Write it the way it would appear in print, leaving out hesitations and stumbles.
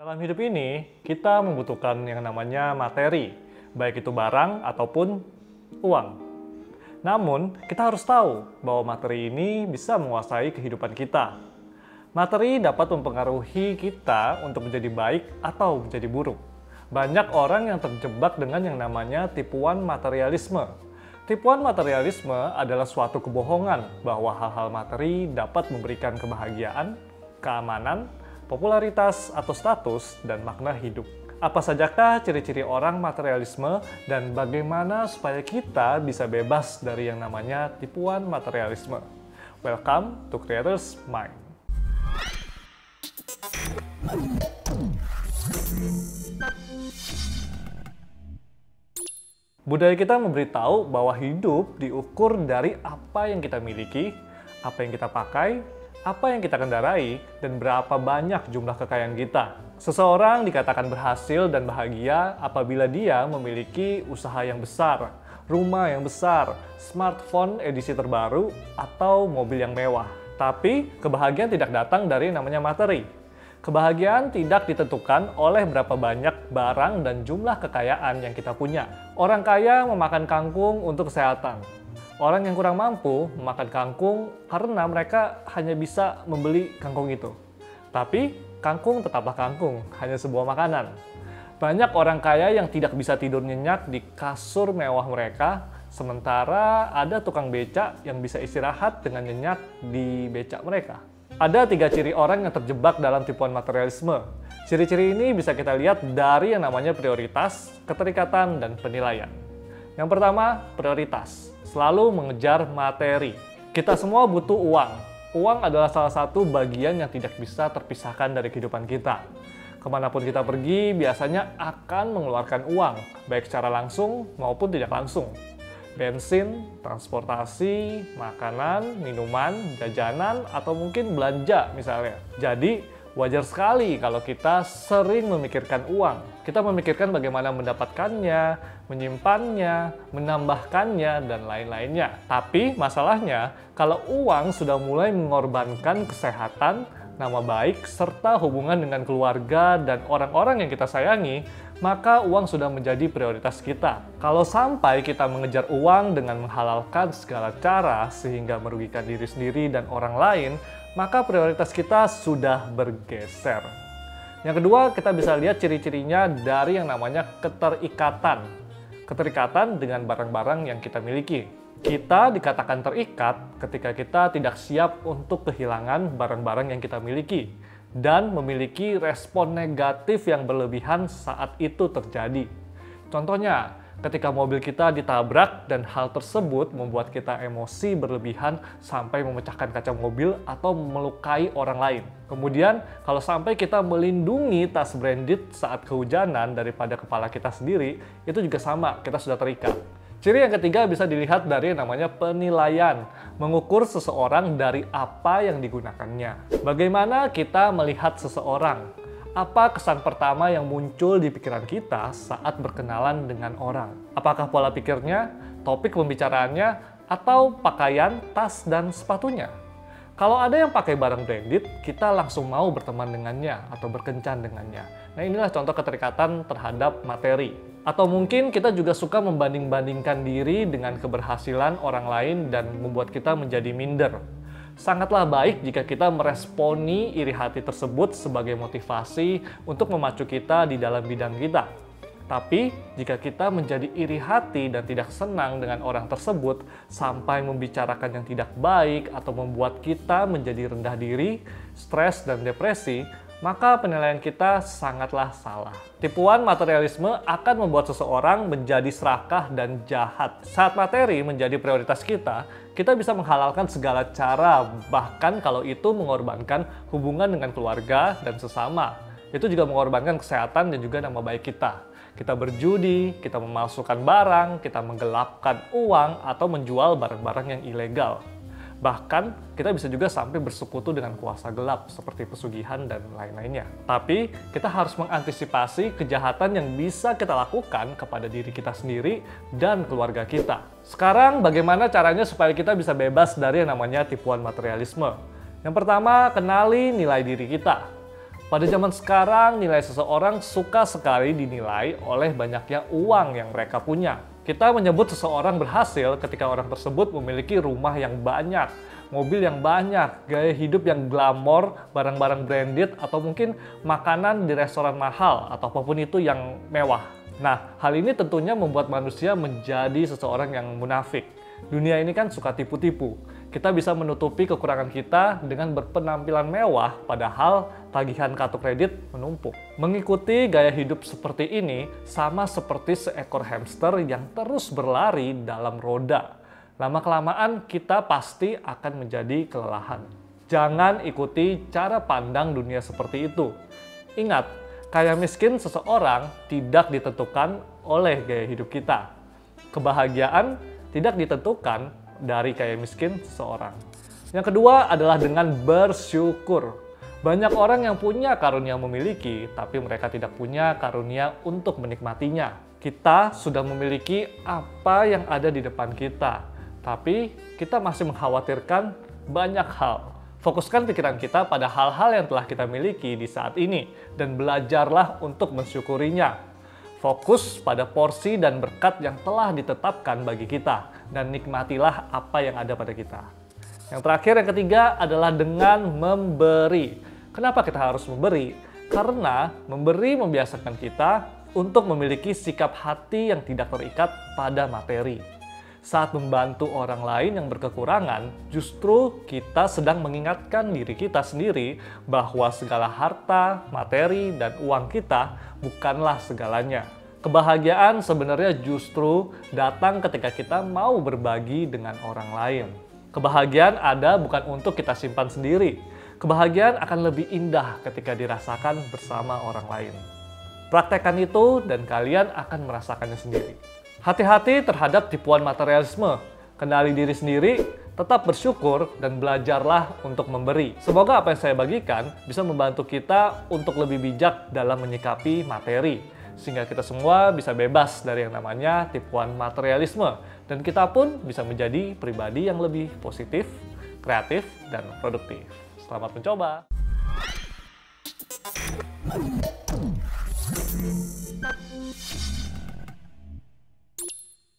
Dalam hidup ini, kita membutuhkan yang namanya materi, baik itu barang ataupun uang. Namun, kita harus tahu bahwa materi ini bisa menguasai kehidupan kita. Materi dapat mempengaruhi kita untuk menjadi baik atau menjadi buruk. Banyak orang yang terjebak dengan yang namanya tipuan materialisme. Tipuan materialisme adalah suatu kebohongan bahwa hal-hal materi dapat memberikan kebahagiaan, keamanan, popularitas atau status, dan makna hidup. Apa sajakah ciri-ciri orang materialisme dan bagaimana supaya kita bisa bebas dari yang namanya tipuan materialisme? Welcome to Creator's Mind. Budaya kita memberitahu bahwa hidup diukur dari apa yang kita miliki, apa yang kita pakai, apa yang kita kendarai, dan berapa banyak jumlah kekayaan kita. Seseorang dikatakan berhasil dan bahagia apabila dia memiliki usaha yang besar, rumah yang besar, smartphone edisi terbaru, atau mobil yang mewah. Tapi, kebahagiaan tidak datang dari namanya materi. Kebahagiaan tidak ditentukan oleh berapa banyak barang dan jumlah kekayaan yang kita punya. Orang kaya memakan kangkung untuk kesehatan. Orang yang kurang mampu memakan kangkung karena mereka hanya bisa membeli kangkung itu. Tapi, kangkung tetaplah kangkung, hanya sebuah makanan. Banyak orang kaya yang tidak bisa tidur nyenyak di kasur mewah mereka, sementara ada tukang becak yang bisa istirahat dengan nyenyak di becak mereka. Ada 3 ciri orang yang terjebak dalam tipuan materialisme. Ciri-ciri ini bisa kita lihat dari yang namanya prioritas, keterikatan, dan penilaian. Yang pertama, prioritas. Selalu mengejar materi. Kita semua butuh uang. Uang adalah salah satu bagian yang tidak bisa terpisahkan dari kehidupan kita. Kemanapun kita pergi, biasanya akan mengeluarkan uang, baik secara langsung maupun tidak langsung. Bensin, transportasi, makanan, minuman, jajanan, atau mungkin belanja misalnya. Jadi, wajar sekali kalau kita sering memikirkan uang. Kita memikirkan bagaimana mendapatkannya, menyimpannya, menambahkannya, dan lain-lainnya. Tapi masalahnya, kalau uang sudah mulai mengorbankan kesehatan, nama baik, serta hubungan dengan keluarga dan orang-orang yang kita sayangi, maka uang sudah menjadi prioritas kita. Kalau sampai kita mengejar uang dengan menghalalkan segala cara sehingga merugikan diri sendiri dan orang lain, maka prioritas kita sudah bergeser. Yang kedua, kita bisa lihat ciri-cirinya dari yang namanya keterikatan. Keterikatan dengan barang-barang yang kita miliki. Kita dikatakan terikat ketika kita tidak siap untuk kehilangan barang-barang yang kita miliki dan memiliki respon negatif yang berlebihan saat itu terjadi. Contohnya, ketika mobil kita ditabrak dan hal tersebut membuat kita emosi berlebihan sampai memecahkan kaca mobil atau melukai orang lain. Kemudian, kalau sampai kita melindungi tas branded saat kehujanan daripada kepala kita sendiri, itu juga sama, kita sudah terikat. Ciri yang ketiga bisa dilihat dari yang namanya penilaian, mengukur seseorang dari apa yang digunakannya. Bagaimana kita melihat seseorang? Apa kesan pertama yang muncul di pikiran kita saat berkenalan dengan orang? Apakah pola pikirnya, topik pembicaraannya, atau pakaian, tas, dan sepatunya? Kalau ada yang pakai barang branded, kita langsung mau berteman dengannya atau berkencan dengannya. Nah, inilah contoh keterikatan terhadap materi. Atau mungkin kita juga suka membanding-bandingkan diri dengan keberhasilan orang lain dan membuat kita menjadi minder. Sangatlah baik jika kita meresponi iri hati tersebut sebagai motivasi untuk memacu kita di dalam bidang kita. Tapi, jika kita menjadi iri hati dan tidak senang dengan orang tersebut sampai membicarakan yang tidak baik atau membuat kita menjadi rendah diri, stres, dan depresi, maka penilaian kita sangatlah salah. Tipuan materialisme akan membuat seseorang menjadi serakah dan jahat. Saat materi menjadi prioritas kita bisa menghalalkan segala cara, bahkan kalau itu mengorbankan hubungan dengan keluarga dan sesama. Itu juga mengorbankan kesehatan dan juga nama baik kita. Kita berjudi, kita memalsukan barang, kita menggelapkan uang, atau menjual barang-barang yang ilegal. Bahkan, kita bisa juga sampai bersekutu dengan kuasa gelap seperti pesugihan dan lain-lainnya. Tapi, kita harus mengantisipasi kejahatan yang bisa kita lakukan kepada diri kita sendiri dan keluarga kita. Sekarang, bagaimana caranya supaya kita bisa bebas dari yang namanya tipuan materialisme? Yang pertama, kenali nilai diri kita. Pada zaman sekarang, nilai seseorang suka sekali dinilai oleh banyaknya uang yang mereka punya. Kita menyebut seseorang berhasil ketika orang tersebut memiliki rumah yang banyak, mobil yang banyak, gaya hidup yang glamor, barang-barang branded, atau mungkin makanan di restoran mahal, atau apapun itu yang mewah. Nah, hal ini tentunya membuat manusia menjadi seseorang yang munafik. Dunia ini kan suka tipu-tipu. Kita bisa menutupi kekurangan kita dengan berpenampilan mewah, padahal tagihan kartu kredit menumpuk. Mengikuti gaya hidup seperti ini sama seperti seekor hamster yang terus berlari dalam roda. Lama-kelamaan kita pasti akan menjadi kelelahan. Jangan ikuti cara pandang dunia seperti itu. Ingat, kaya miskin seseorang tidak ditentukan oleh gaya hidup kita. Kebahagiaan tidak ditentukan dari kaya miskin seseorang. Yang kedua adalah dengan bersyukur. Banyak orang yang punya karunia memiliki, tapi mereka tidak punya karunia untuk menikmatinya. Kita sudah memiliki apa yang ada di depan kita, tapi kita masih mengkhawatirkan banyak hal. Fokuskan pikiran kita pada hal-hal yang telah kita miliki di saat ini, dan belajarlah untuk mensyukurinya. Fokus pada porsi dan berkat yang telah ditetapkan bagi kita, dan nikmatilah apa yang ada pada kita. Yang terakhir, yang ketiga adalah dengan memberi. Kenapa kita harus memberi? Karena memberi membiasakan kita untuk memiliki sikap hati yang tidak terikat pada materi. Saat membantu orang lain yang berkekurangan, justru kita sedang mengingatkan diri kita sendiri bahwa segala harta, materi, dan uang kita bukanlah segalanya. Kebahagiaan sebenarnya justru datang ketika kita mau berbagi dengan orang lain. Kebahagiaan ada bukan untuk kita simpan sendiri. Kebahagiaan akan lebih indah ketika dirasakan bersama orang lain. Praktekkan itu dan kalian akan merasakannya sendiri. Hati-hati terhadap tipuan materialisme. Kenali diri sendiri, tetap bersyukur, dan belajarlah untuk memberi. Semoga apa yang saya bagikan bisa membantu kita untuk lebih bijak dalam menyikapi materi, sehingga kita semua bisa bebas dari yang namanya tipuan materialisme, dan kita pun bisa menjadi pribadi yang lebih positif, kreatif, dan produktif. Selamat mencoba!